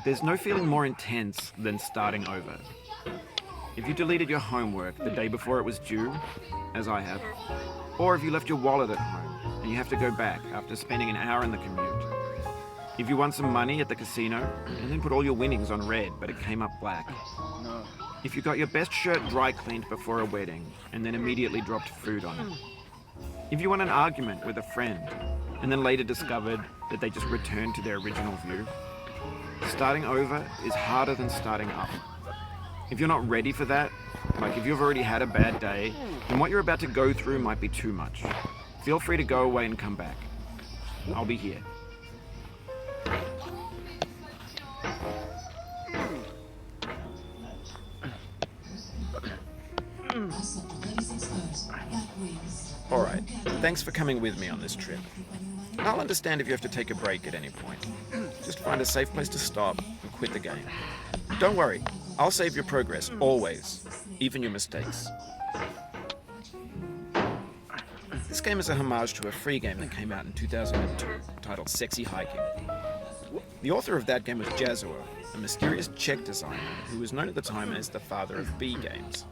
There's no feeling more intense than starting over. If you deleted your homework the day before it was due, as I have, or if you left your wallet at home and you have to go back after spending an hour in the commute. If you won some money at the casino and then put all your winnings on red but it came up black. If you got your best shirt dry cleaned before a wedding and then immediately dropped food on it. If you won an argument with a friend and then later discovered that they just returned to their original view. Starting over is harder than starting up. If you're not ready for that, like if you've already had a bad day, then what you're about to go through might be too much. Feel free to go away and come back. I'll be here. Alright, thanks for coming with me on this trip. I'll understand if you have to take a break at any point. Just find a safe place to stop and quit the game. Don't worry, I'll save your progress, always, even your mistakes. This game is a homage to a free game that came out in 2002, titled Sexy Hiking. The author of that game was Jazuo, a mysterious Czech designer who was known at the time as the father of B games.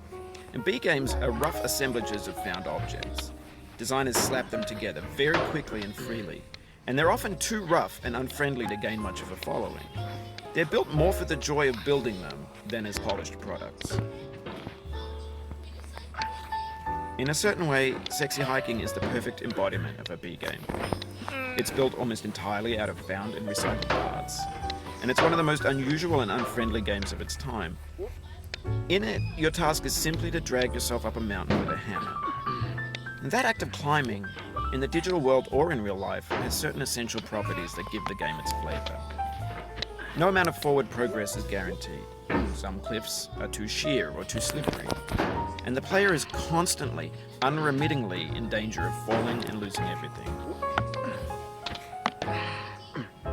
And B games are rough assemblages of found objects. Designers slap them together very quickly and freely, and they're often too rough and unfriendly to gain much of a following. They're built more for the joy of building them than as polished products. In a certain way, Sexy Hiking is the perfect embodiment of a B game. It's built almost entirely out of found and recycled parts, and it's one of the most unusual and unfriendly games of its time. In it, your task is simply to drag yourself up a mountain with a hammer. And that act of climbing, in the digital world or in real life, has certain essential properties that give the game its flavor. No amount of forward progress is guaranteed. Some cliffs are too sheer or too slippery. And the player is constantly, unremittingly in danger of falling and losing everything.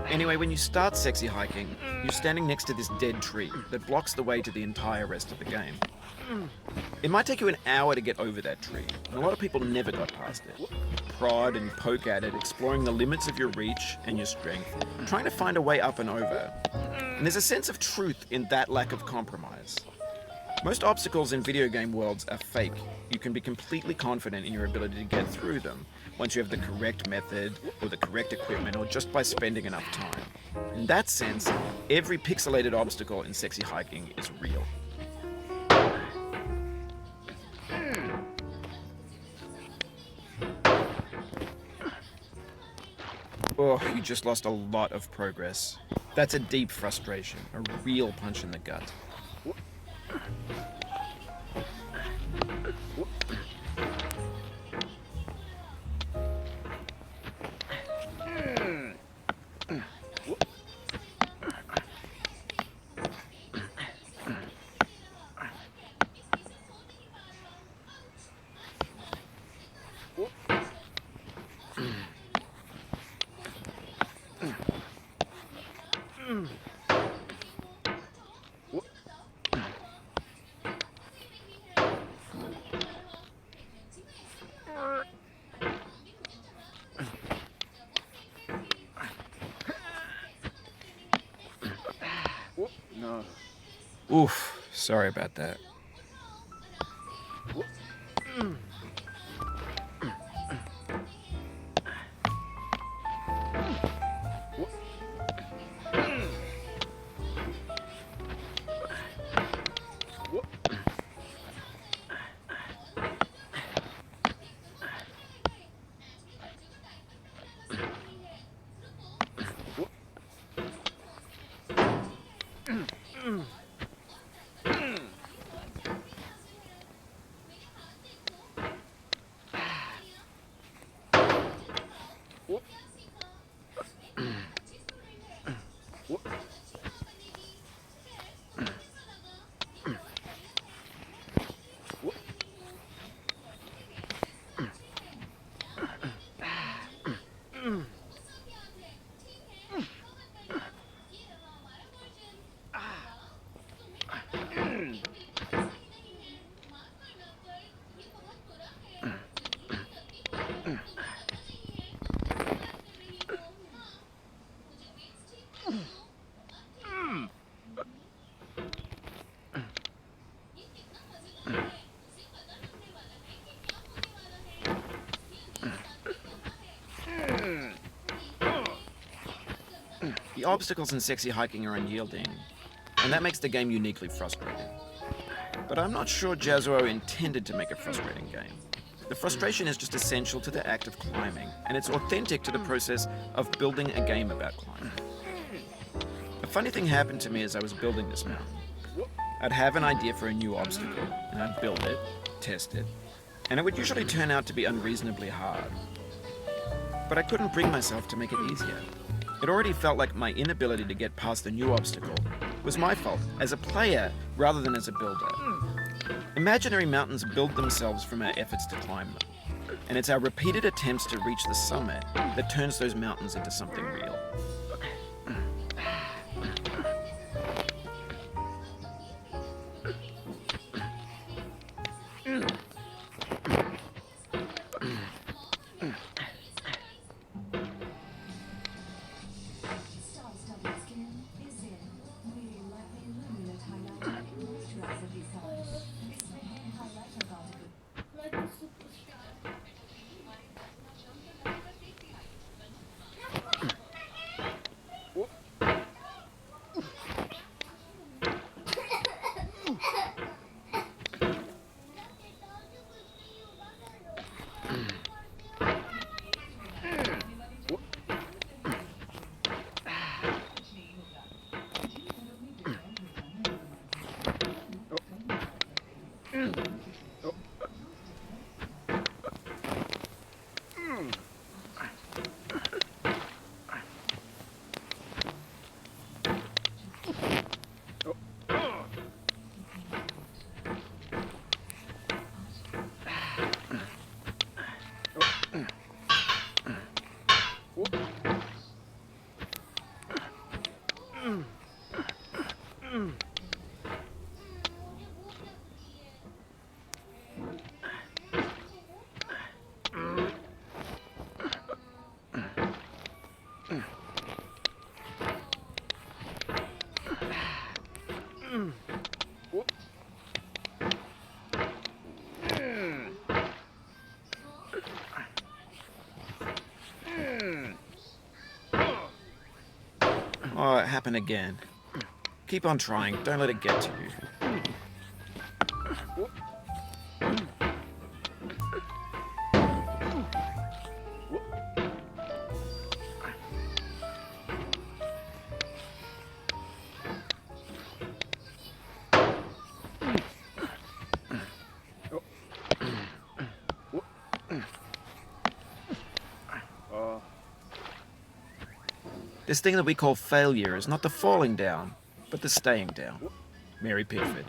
Anyway, when you start Sexy Hiking, you're standing next to this dead tree that blocks the way to the entire rest of the game. It might take you an hour to get over that tree, and a lot of people never got past it. Prod and poke at it, exploring the limits of your reach and your strength, trying to find a way up and over. And there's a sense of truth in that lack of compromise. Most obstacles in video game worlds are fake. You can be completely confident in your ability to get through them once you have the correct method or the correct equipment or just by spending enough time. In that sense, every pixelated obstacle in Sexy Hiking is real. Oh, you just lost a lot of progress. That's a deep frustration, a real punch in the gut. Oof, sorry about that. The obstacles in sexy hiking are unyielding, and that makes the game uniquely frustrating. But I'm not sure Jazzuo intended to make a frustrating game. The frustration is just essential to the act of climbing, and it's authentic to the process of building a game about climbing. A funny thing happened to me as I was building this mountain. I'd have an idea for a new obstacle, and I'd build it, test it, and it would usually turn out to be unreasonably hard. But I couldn't bring myself to make it easier. It already felt like my inability to get past the new obstacle was my fault as a player rather than as a builder. Imaginary mountains build themselves from our efforts to climb them, and it's our repeated attempts to reach the summit that turns those mountains into something real. Oh, it happened again. Keep on trying. Don't let it get to you. This thing that we call failure is not the falling down, but the staying down. Mary Pickford.